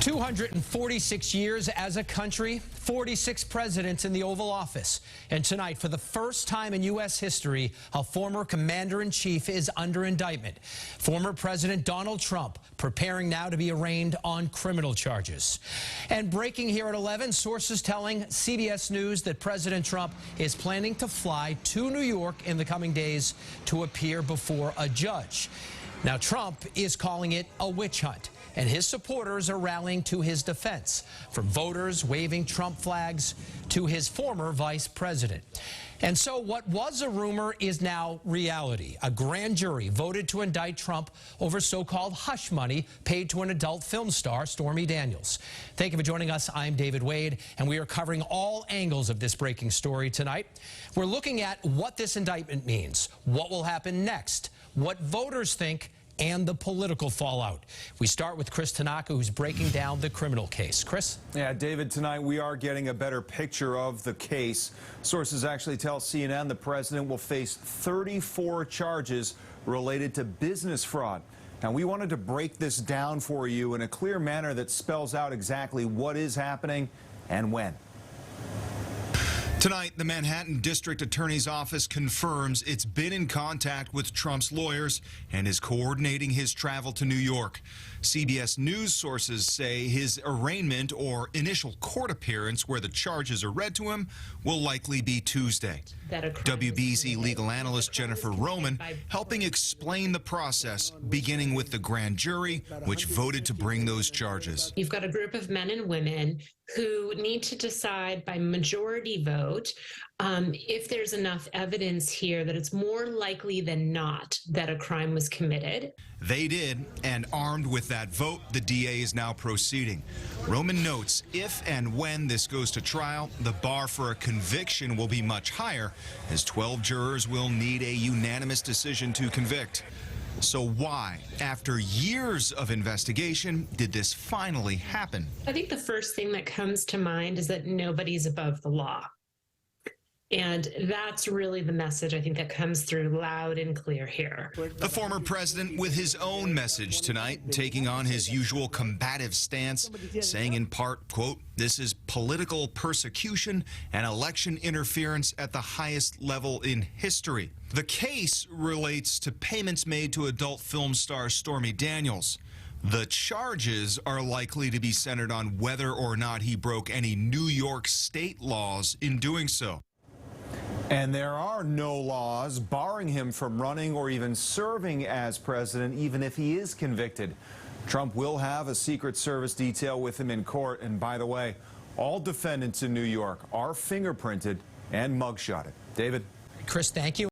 246 years as a country, 46 presidents in the Oval Office. And tonight, for the first time in U.S. history, a former commander-in-chief is under indictment. Former President Donald Trump preparing now to be arraigned on criminal charges. And breaking here at 11, sources telling CBS News that President Trump is planning to fly to New York in the coming days to appear before a judge. Now, Trump is calling it a witch hunt, and his supporters are rallying to his defense, from voters waving Trump flags to his former vice president. And so what was a rumor is now reality. A grand jury voted to indict Trump over so-called hush money paid to an adult film star, Stormy Daniels. Thank you for joining us. I'm David Wade, and we are covering all angles of this breaking story tonight. We're looking at what this indictment means, what will happen next, what voters think, and the political fallout. We start with Chris Tanaka, who's breaking down the criminal case. Chris? Yeah, David, tonight we are getting a better picture of the case. Sources actually tell CNN the president will face 34 charges related to business fraud. Now, we wanted to break this down for you in a clear manner that spells out exactly what is happening and when. Tonight, the Manhattan District Attorney's Office confirms it's been in contact with Trump's lawyers and is coordinating his travel to New York. CBS News sources say his arraignment, or initial court appearance where the charges are read to him, will likely be Tuesday. WBZ legal analyst Jennifer Roman helping explain the process, beginning with the grand jury, which voted to bring those charges. You've got a group of men and women who need to decide by majority vote if there's enough evidence here that it's more likely than not that a crime was committed. They did, and armed with that vote, the DA is now proceeding. Roman notes if and when this goes to trial, the bar for a conviction will be much higher, as 12 jurors will need a unanimous decision to convict. So why, after years of investigation, did this finally happen? I think the first thing that comes to mind is that nobody's above the law. And that's really the message, I think, that comes through loud and clear here. The former president with his own message tonight, taking on his usual combative stance, saying in part, quote, "This is political persecution and election interference at the highest level in history." The case relates to payments made to adult film star Stormy Daniels. The charges are likely to be centered on whether or not he broke any New York state laws in doing so. And there are no laws barring him from running or even serving as president, even if he is convicted. Trump will have a Secret Service detail with him in court. And by the way, all defendants in New York are fingerprinted and mugshotted. David? Chris, thank you.